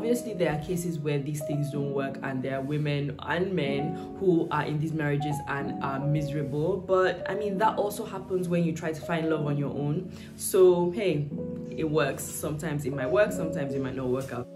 Obviously, there are cases where these things don't work, and there are women and men who are in these marriages and are miserable. But I mean, that also happens when you try to find love on your own. So hey, it works. Sometimes it might work, sometimes it might not work out.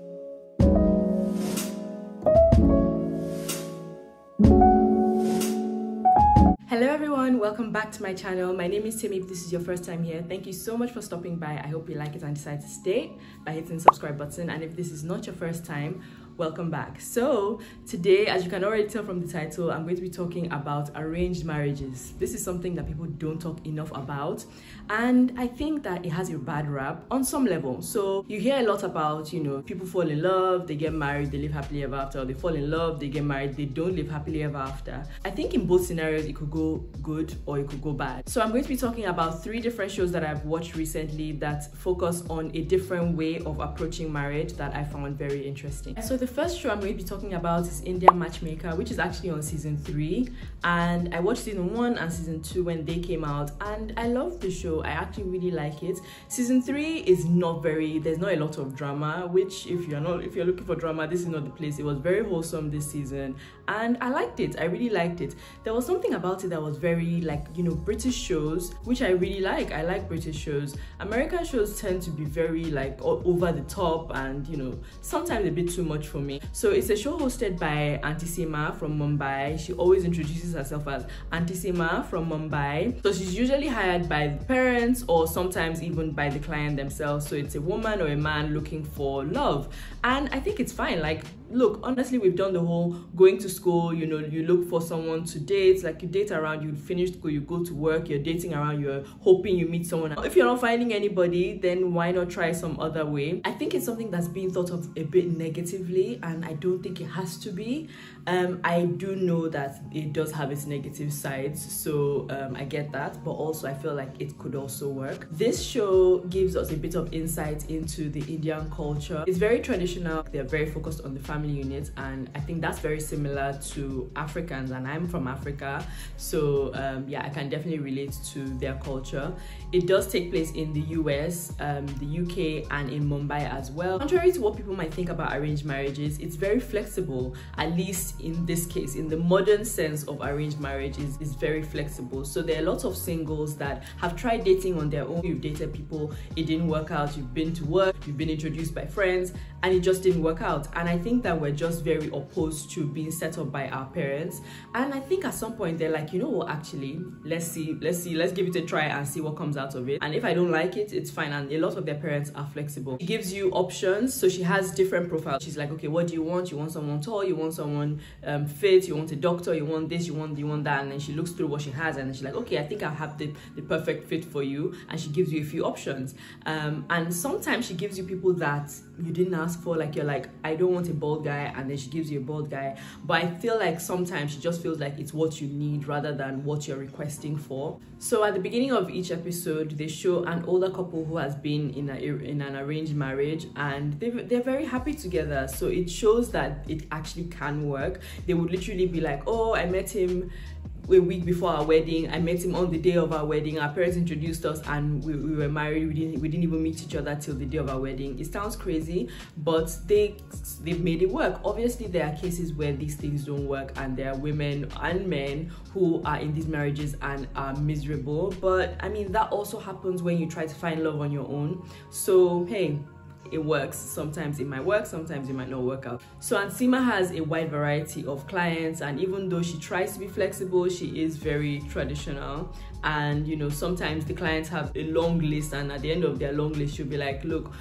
Hello everyone, welcome back to my channel. My name is Timmy. If this is your first time here, thank you so much for stopping by. I hope you like it and decide to stay by hitting the subscribe button. And if this is not your first time, welcome back. So today, as you can already tell from the title, I'm going to be talking about arranged marriages. This is something that people don't talk enough about, and I think that it has a bad rap on some level. So you hear a lot about, you know, people fall in love, they get married, they live happily ever after, or they fall in love, they get married, they don't live happily ever after. I think in both scenarios it could go good or it could go bad. So I'm going to be talking about 3 different shows that I've watched recently that focus on a different way of approaching marriage that I found very interesting. So the first show I'm going to be talking about is Indian Matchmaker, which is actually on season 3, and I watched season 1 and season 2 when they came out, and I love the show. I actually really like it. Season 3 is there's not a lot of drama, which if you're looking for drama, this is not the place. It was very wholesome this season and I liked it. I really liked it. There was something about it that was very, like, you know, British shows, which I really like. I like British shows. American shows tend to be very like over the top and, you know, sometimes a bit too much for me. So it's a show hosted by Auntie Seema from Mumbai. She always introduces herself as Auntie Seema from Mumbai. So she's usually hired by the parents or sometimes even by the client themselves. So it's a woman or a man looking for love. And I think it's fine. Like, look, honestly, we've done the whole going to school, you know, you look for someone to date, like you date around, you finish school, you go to work, you're dating around, you're hoping you meet someone. If you're not finding anybody, then why not try some other way? I think it's something that's being thought of a bit negatively, and I don't think it has to be. I do know that it does have its negative sides, so I get that, but also I feel like it could also work. This show gives us a bit of insight into the Indian culture. It's very traditional. They're very focused on the family unit, and I think that's very similar to Africans, and I'm from Africa, so yeah, I can definitely relate to their culture. It does take place in the US, the UK, and in Mumbai as well. Contrary to what people might think about arranged marriages, it's very flexible, at least in this case. In the modern sense of arranged marriages, is very flexible. So there are lots of singles that have tried dating on their own. You've dated people, it didn't work out, you've been to work, you've been introduced by friends, and it just didn't work out. And I think that we're just very opposed to being set up by our parents. And I think at some point they're like, you know what, actually, let's give it a try and see what comes out of it. And if I don't like it, it's fine. And a lot of their parents are flexible. She gives you options. So she has different profiles. She's like, okay, what do you want? You want someone tall, you want someone fit, you want a doctor, you want this, you want that. And then she looks through what she has, and then she's like, okay, I think I have the perfect fit for you. And she gives you a few options. And sometimes she gives you people that you didn't ask for. Like, you're like, I don't want a bald guy, and then she gives you a bald guy. But I feel like sometimes she just feels like it's what you need rather than what you're requesting for. So at the beginning of each episode, they show an older couple who has been in an arranged marriage, and they're very happy together. So it shows that it actually can work. They would literally be like, oh, I met him a week before our wedding, I met him on the day of our wedding, our parents introduced us, and we were married. We didn't even meet each other till the day of our wedding. It sounds crazy, but they've made it work. Obviously, there are cases where these things don't work, and there are women and men who are in these marriages and are miserable. But I mean, that also happens when you try to find love on your own. So hey, it works. Sometimes it might work, sometimes it might not work out. So Aunt Seema has a wide variety of clients, and even though she tries to be flexible, she is very traditional. And you know, sometimes the clients have a long list, and at the end of their long list, she'll be like, look,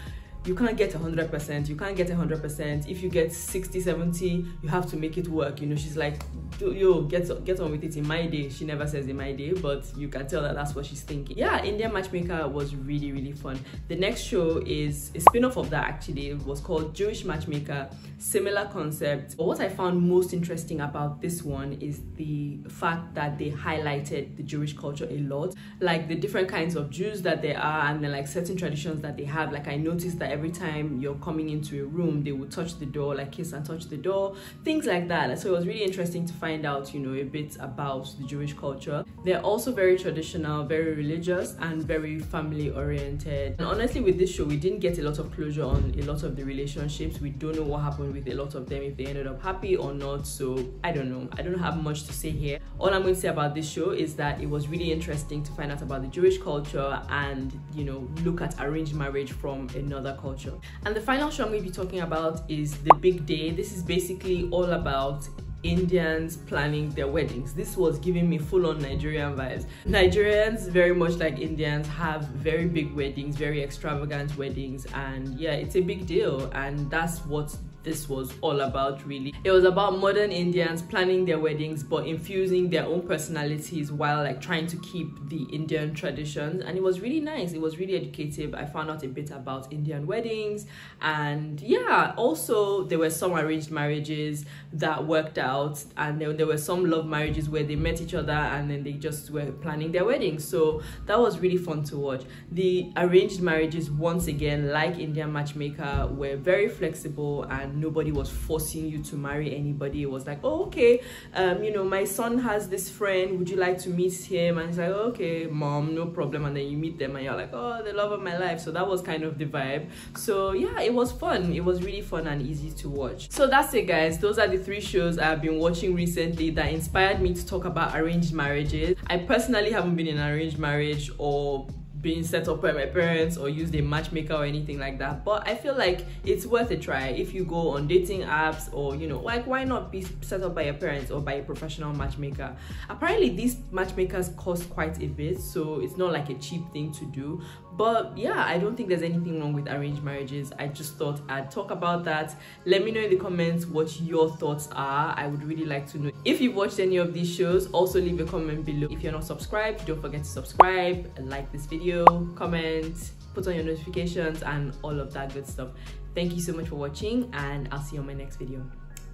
you can't get 100%, you can't get 100%. If you get 60, 70, you have to make it work. You know, she's like, yo, get on with it. In my day, she never says in my day, but you can tell that that's what she's thinking. Yeah, Indian Matchmaker was really, really fun. The next show is a spin-off of that, actually. It was called Jewish Matchmaker, similar concept. But what I found most interesting about this one is the fact that they highlighted the Jewish culture a lot, like the different kinds of Jews that there are, and then like certain traditions that they have. Like I noticed that every time you're coming into a room, they would touch the door, like kiss and touch the door, things like that. So it was really interesting to find find out, you know, a bit about the Jewish culture. They're also very traditional, very religious, and very family oriented. And honestly, with this show, we didn't get a lot of closure on a lot of the relationships. We don't know what happened with a lot of them, if they ended up happy or not. So I don't know. I don't have much to say here. All I'm going to say about this show is that it was really interesting to find out about the Jewish culture and, you know, look at arranged marriage from another culture. And the final show I'm going to be talking about is The Big Day. This is basically all about Indians planning their weddings. This was giving me full-on Nigerian vibes. Nigerians, very much like Indians, have very big weddings, very extravagant weddings, and yeah, it's a big deal, and that's what this was all about, really. It was about modern Indians planning their weddings but infusing their own personalities while like trying to keep the Indian traditions, and it was really nice. It was really educative. I found out a bit about Indian weddings, and yeah, also there were some arranged marriages that worked out, and there were some love marriages where they met each other and then they just were planning their weddings. So that was really fun to watch. The arranged marriages, once again, like Indian Matchmaker, were very flexible and nobody was forcing you to marry anybody. It was like, oh, okay, you know, my son has this friend, would you like to meet him? And it's like, okay, mom, no problem. And then you meet them and you're like, oh, the love of my life. So that was kind of the vibe. So yeah, it was fun. It was really fun and easy to watch. So that's it, guys. Those are the 3 shows I've been watching recently that inspired me to talk about arranged marriages. I personally haven't been in an arranged marriage or being set up by my parents or used a matchmaker or anything like that, but I feel like it's worth a try if you go on dating apps, or you know, like, why not be set up by your parents or by a professional matchmaker? Apparently these matchmakers cost quite a bit, so it's not like a cheap thing to do. But yeah, I don't think there's anything wrong with arranged marriages. I just thought I'd talk about that. Let me know in the comments what your thoughts are. I would really like to know. If you've watched any of these shows, also leave a comment below. If you're not subscribed, don't forget to subscribe and like this video, comment, put on your notifications and all of that good stuff. Thank you so much for watching, and I'll see you on my next video.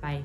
Bye.